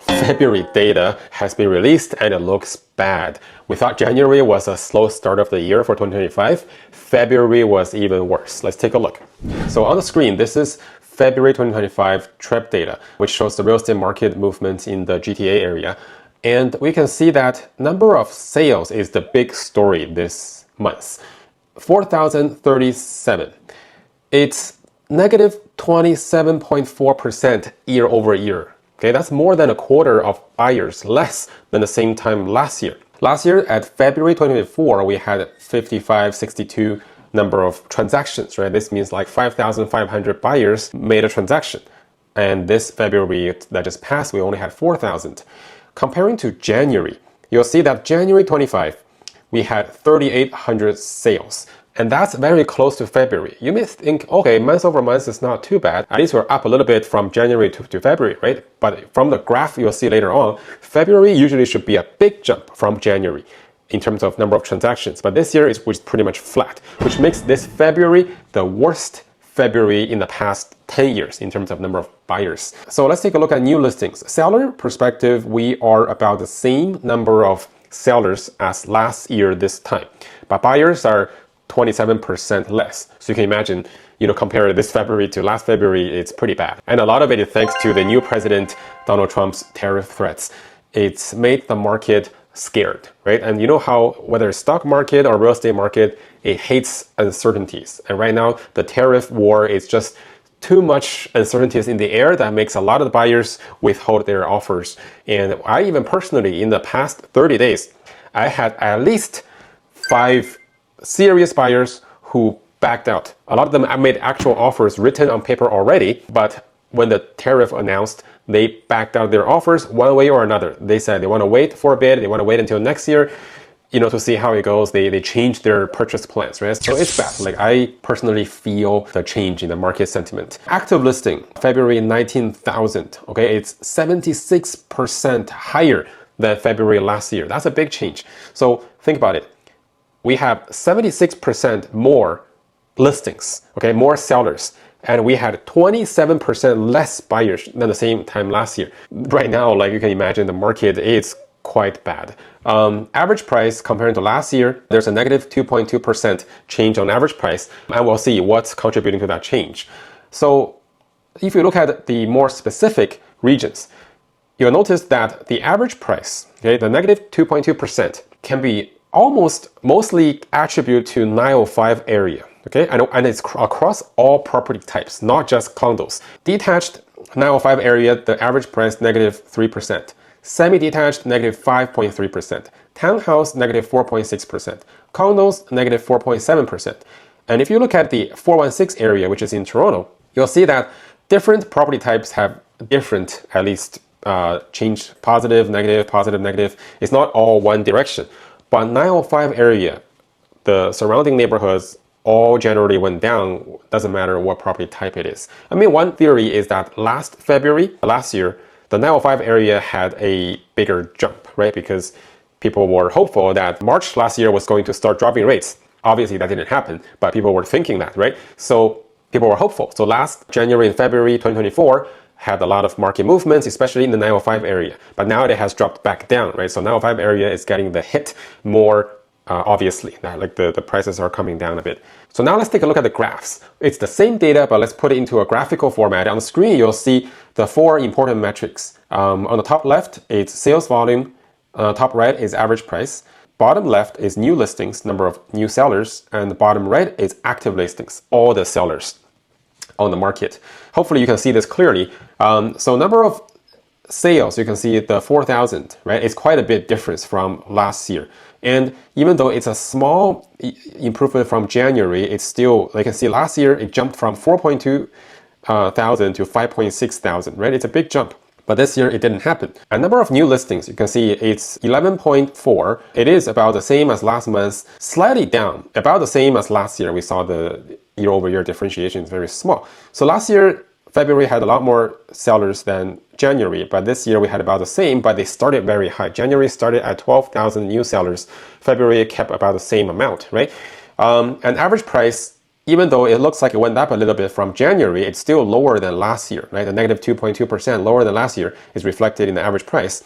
February data has been released and it looks bad. We thought January was a slow start of the year for 2025. February was even worse. Let's take a look. So on the screen, this is February 2025 TREP data, which shows the real estate market movement in the GTA area. And we can see that number of sales is the big story this month. 4,037. It's negative 27.4% year over year. Okay, that's more than a quarter of buyers less than the same time last year. Last year at February 2024, we had 5562 number of transactions, right? This means like 5,500 buyers made a transaction. And this February that just passed, we only had 4,000. Comparing to January, you'll see that January 25, we had 3,800 sales. And that's very close to February. You may think, okay, month over month is not too bad. At least we're up a little bit from January to February, right? But from the graph you'll see later on, February usually should be a big jump from January in terms of number of transactions. But this year is pretty much flat, which makes this February the worst February in the past 10 years in terms of number of buyers. So let's take a look at new listings. Seller perspective, we are about the same number of sellers as last year this time. But buyers are 27% less. So you can imagine, compare this February to last February, it's pretty bad. And a lot of it is thanks to the new president, Donald Trump's tariff threats. It's made the market scared, right? And you know how, whether it's stock market or real estate market, it hates uncertainties. And right now, the tariff war is just too much uncertainties in the air that makes a lot of the buyers withhold their offers. And I even personally, in the past 30 days, I had at least 5 serious buyers who backed out. A lot of them made actual offers written on paper already, but when the tariff announced, they backed out their offers one way or another. They said they want to wait for a bit, they want to wait until next year, to see how it goes. They changed their purchase plans, right? So it's bad. Like, I personally feel the change in the market sentiment. Active listing, February 19,000. Okay, it's 76% higher than February last year. That's a big change. So think about it. We have 76% more listings, okay, more sellers, and we had 27% less buyers than the same time last year. Right now, like you can imagine, the market is quite bad. Average price compared to last year, there's a negative 2.2% change on average price, and we'll see what's contributing to that change. So if you look at the more specific regions, you'll notice that the average price, okay, the negative 2.2% can be mostly attributed to 905 area, okay? And it's across all property types, not just condos. Detached 905 area, the average price negative 3%. Semi-detached negative 5.3%. Townhouse negative 4.6%. Condos negative 4.7%. And if you look at the 416 area, which is in Toronto, you'll see that different property types have different, at least, change, positive, negative. It's not all one direction. But 905 area, the surrounding neighborhoods all generally went down, doesn't matter what property type it is. I mean, one theory is that last year, the 905 area had a bigger jump, right? Because people were hopeful that March last year was going to start dropping rates. Obviously, that didn't happen, but people were thinking that, right? So people were hopeful. So last January and February 2024, had a lot of market movements, especially in the 905 area. But now it has dropped back down, right? So 905 area is getting the hit more obviously. Like the prices are coming down a bit. So now let's take a look at the graphs. It's the same data, but let's put it into a graphical format. On the screen, you'll see the 4 important metrics. On the top left, it's sales volume. Top right is average price. Bottom left is new listings, number of new sellers. And the bottom right is active listings, all the sellers on the market. Hopefully you can see this clearly. So number of sales, you can see the 4,000, right? It's quite a bit difference from last year. And even though it's a small improvement from January, it's still, like you can see last year, it jumped from 4.2 thousand to 5.6 thousand, right? It's a big jump. But this year it didn't happen. A number of new listings, you can see it's 11.4. It is about the same as last month, slightly down, about the same as last year. We saw the year-over-year differentiation is very small. So last year, February had a lot more sellers than January, but this year we had about the same, but they started very high. January started at 12,000 new sellers. February kept about the same amount, right? And average price, even though it looks like it went up a little bit from January, it's still lower than last year, right? The negative 2.2% lower than last year is reflected in the average price.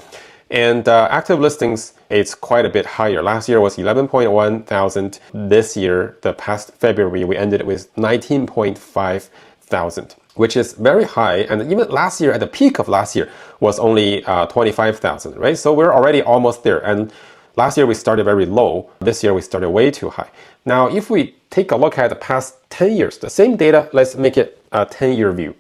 And active listings, it's quite a bit higher. Last year was 11.1 thousand. This year, the past February, we ended with 19.5 thousand, which is very high. And even last year, at the peak of last year, was only 25,000, right? So we're already almost there. And last year we started very low. This year we started way too high. Now, if we take a look at the past 10 years, the same data, let's make it a 10-year view.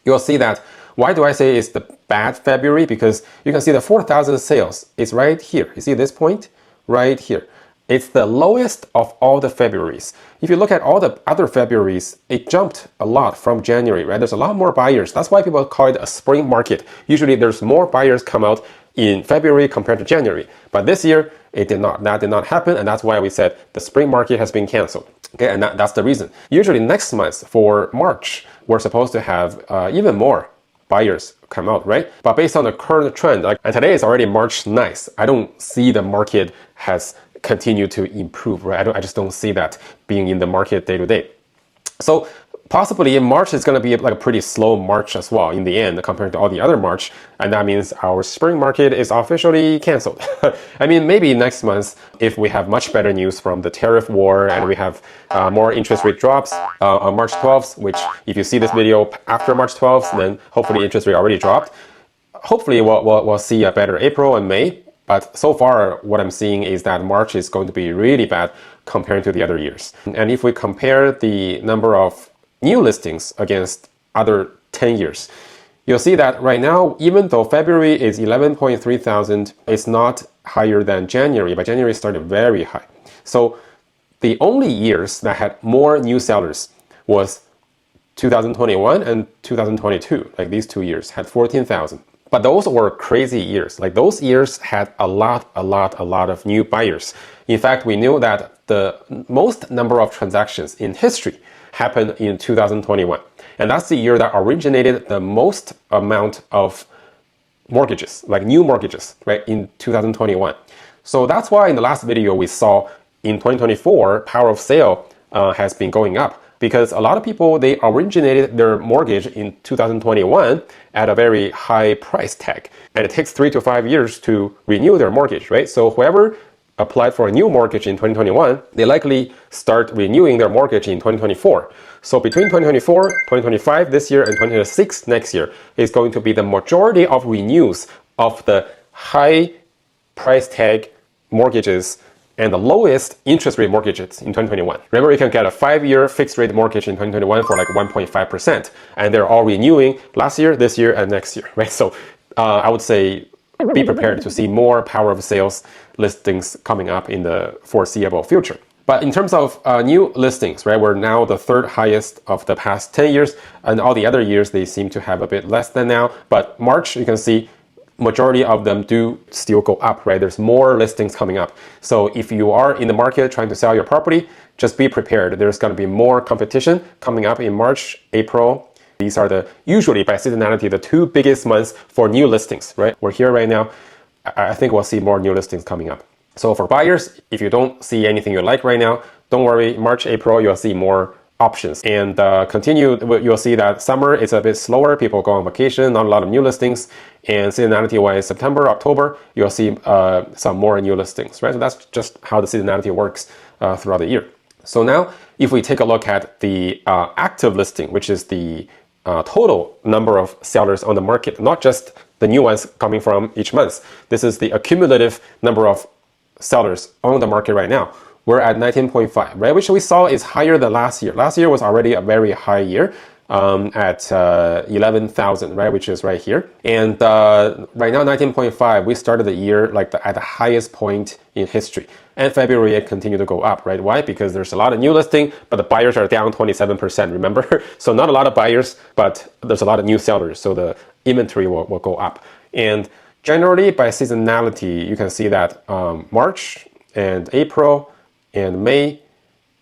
You'll see that, why do I say it's the bad February? Because you can see the 4,000 sales is right here. You see this point? Right here. It's the lowest of all the Februaries. If you look at all the other Februaries, it jumped a lot from January, right? There's a lot more buyers. That's why people call it a spring market. Usually there's more buyers come out in February compared to January. But this year, it did not. That did not happen, and that's why we said the spring market has been canceled. Okay, and that's the reason. Usually next month, for March, we're supposed to have even more buyers come out, right? But based on the current trend, and today is already March 9th, I don't see the market has continued to improve, right? I just don't see that being in the market day to day. So possibly in March is going to be like a pretty slow March as well in the end compared to all the other March, and that means our spring market is officially canceled. I mean, maybe next month if we have much better news from the tariff war and we have more interest rate drops on March 12th, which if you see this video after March 12th, then hopefully interest rate already dropped. Hopefully we'll see a better April and May. But so far, what I'm seeing is that March is going to be really bad compared to the other years. And if we compare the number of new listings against other 10 years, you'll see that right now, even though February is 11.3 thousand, it's not higher than January, but January started very high. So the only years that had more new sellers was 2021 and 2022, like these 2 years had 14,000. But those were crazy years. Like those years had a lot of new buyers. In fact, we knew that the most number of transactions in history happened in 2021. And that's the year that originated the most amount of mortgages, like new mortgages, right, in 2021. So that's why in the last video we saw in 2024, power of sale has been going up. Because a lot of people, they originated their mortgage in 2021 at a very high price tag. And it takes 3 to 5 years to renew their mortgage, right? So whoever applied for a new mortgage in 2021, they likely start renewing their mortgage in 2024. So between 2024, 2025 this year, and 2026 next year is going to be the majority of renews of the high price tag mortgages and the lowest interest rate mortgages in 2021. Remember, you can get a 5-year fixed rate mortgage in 2021 for like 1.5%, and they're all renewing last year, this year, and next year, right? So I would say be prepared to see more power of sales listings coming up in the foreseeable future. But in terms of new listings, right, we're now the third highest of the past 10 years, and all the other years they seem to have a bit less than now. But March, you can see majority of them do still go up, right? There's more listings coming up. So if you are in the market trying to sell your property, just be prepared. There's going to be more competition coming up in March, April. These are usually by seasonality, the 2 biggest months for new listings, right? We're here right now. I think we'll see more new listings coming up. So for buyers, if you don't see anything you like right now, don't worry. March, April, you'll see more options. And you'll see that summer is a bit slower. People go on vacation, not a lot of new listings. And seasonality-wise, September, October, you'll see some more new listings, right? So that's just how the seasonality works throughout the year. So now, if we take a look at the active listing, which is the total number of sellers on the market, not just the new ones coming from each month. This is the accumulative number of sellers on the market right now. We're at 19.5, right? Which we saw is higher than last year. Last year was already a very high year at 11,000, right? Which is right here. And right now, 19.5, we started the year like at the highest point in history. And February, it continued to go up, right? Why? Because there's a lot of new listing, but the buyers are down 27%, remember? So not a lot of buyers, but there's a lot of new sellers. So the inventory will go up. And generally, by seasonality, you can see that March and April and May,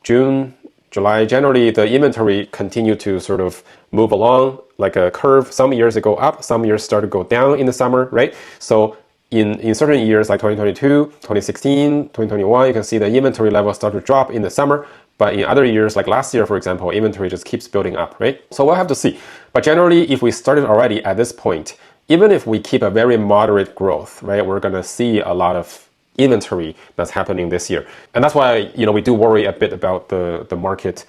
June, July, generally the inventory continue to sort of move along like a curve. Some years it go up, some years start to go down in the summer, right? So in certain years like 2022, 2016, 2021, you can see the inventory level start to drop in the summer, But in other years, like last year, for example, inventory just keeps building up, right? So we'll have to see. But generally, if we started already at this point, even if we keep a very moderate growth, right, we're going to see a lot of inventory that's happening this year. And that's why, we do worry a bit about the market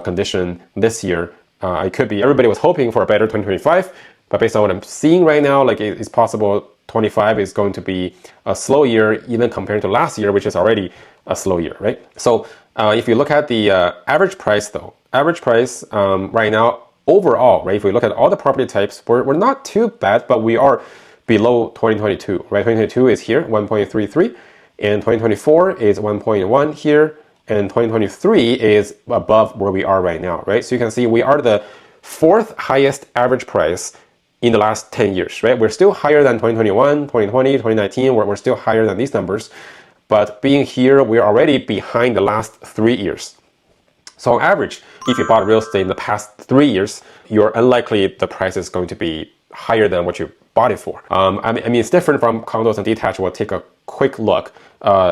condition this year. It could be everybody was hoping for a better 2025, but based on what I'm seeing right now, like it's possible 25 is going to be a slow year, even compared to last year, which is already a slow year, right? So if you look at the average price though, right now overall, right? If we look at all the property types, we're not too bad, but we are below 2022, right? 2022 is here, 1.33, and 2024 is 1.1 here, and 2023 is above where we are right now, right? So you can see we are the fourth highest average price in the last 10 years, right? We're still higher than 2021, 2020, 2019, we're still higher than these numbers. But being here, we're already behind the last 3 years. So on average, if you bought real estate in the past 3 years, you're unlikely the price is going to be higher than what you bought it for. I mean, it's different from condos and detached. We'll take a quick look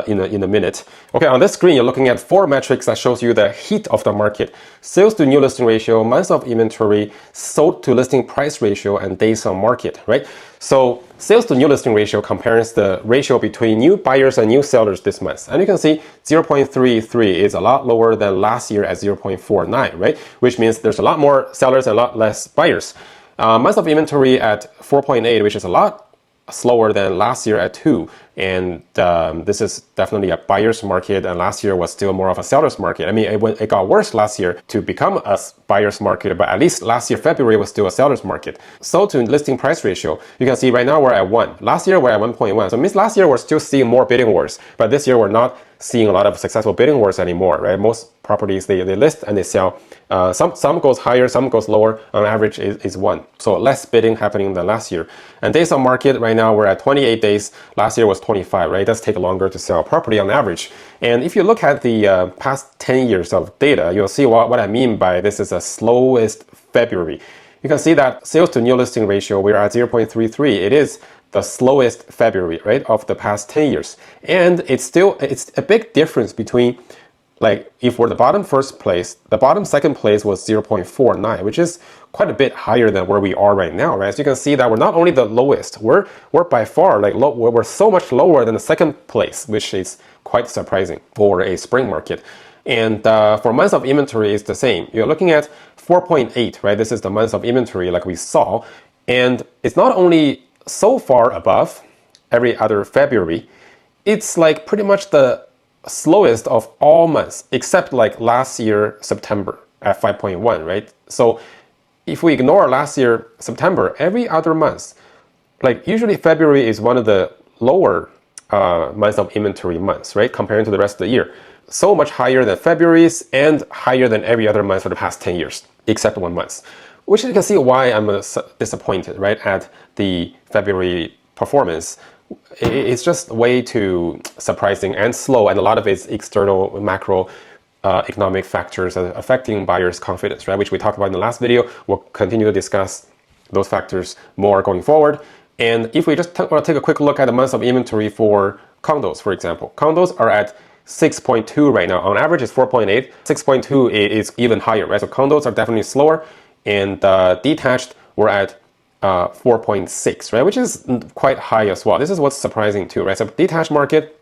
in a minute. Okay, on this screen, you're looking at 4 metrics that shows you the heat of the market: sales to new listing ratio, months of inventory, sold to listing price ratio, and days on market, right? So sales to new listing ratio compares the ratio between new buyers and new sellers this month. And you can see 0.33 is a lot lower than last year at 0.49, right? Which means there's a lot more sellers and a lot less buyers. Months of inventory at 4.8, which is a lot slower than last year at 2. And this is definitely a buyer's market, and last year was still more of a seller's market. I mean, it got worse last year to become a buyer's market, but at least last year, February, was still a seller's market. Sold to listing price ratio, you can see right now we're at 1. Last year, we're at 1.1. So it means last year, we're still seeing more bidding wars, but this year, we're not seeing a lot of successful bidding wars anymore, right? Most properties, they list and they sell. Some goes higher, some goes lower. On average is 1. So less bidding happening than last year. And days on market, right now we're at 28 days. Last year was 25, right? It does take longer to sell a property on average. And if you look at the past 10 years of data, you'll see what I mean by this is the slowest February. You can see that sales to new listing ratio, we're at 0.33. It is the slowest February, right, of the past 10 years. And it's a big difference between, like, if we're the bottom first place, the bottom second place was 0.49, which is quite a bit higher than where we are right now, right? So you can see that we're not only the lowest, we're by far, like, we're so much lower than the second place, which is quite surprising for a spring market. And for months of inventory, it's the same. You're looking at 4.8, right? This is the months of inventory like we saw. And it's not only so far above every other February, it's like pretty much the slowest of all months, except like last year, September at 5.1, right? So if we ignore last year, September, every other month, like usually February is one of the lower months of inventory months, right? Comparing to the rest of the year. So much higher than February's and higher than every other month for the past 10 years, except 1 month. Which you can see why I'm disappointed, right, at the February performance. It's just way too surprising and slow, and a lot of it's external macro economic factors affecting buyers' confidence, right, which we talked about in the last video. We'll continue to discuss those factors more going forward. And if we just want to take a quick look at the months of inventory for condos, for example, condos are at 6.2 right now. On average, it's 4.8. 6.2 is even higher, right? So condos are definitely slower. And detached, we're at 4.6, right? Which is quite high as well. This is what's surprising too, right? So detached market,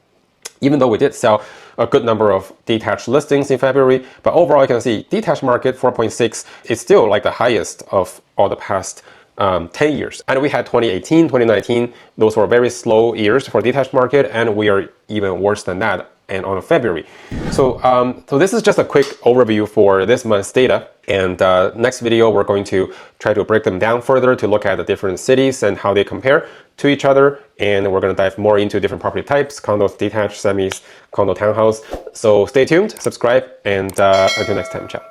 even though we did sell a good number of detached listings in February, but overall you can see detached market 4.6 is still like the highest of all the past 10 years. And we had 2018, 2019, those were very slow years for detached market, and we are even worse than that and on February. So this is just a quick overview for this month's data. And next video, we're going to try to break them down further to look at the different cities and how they compare to each other. And we're going to dive more into different property types: condos, detached, semis, condo, townhouse. So stay tuned, subscribe, and until next time, ciao.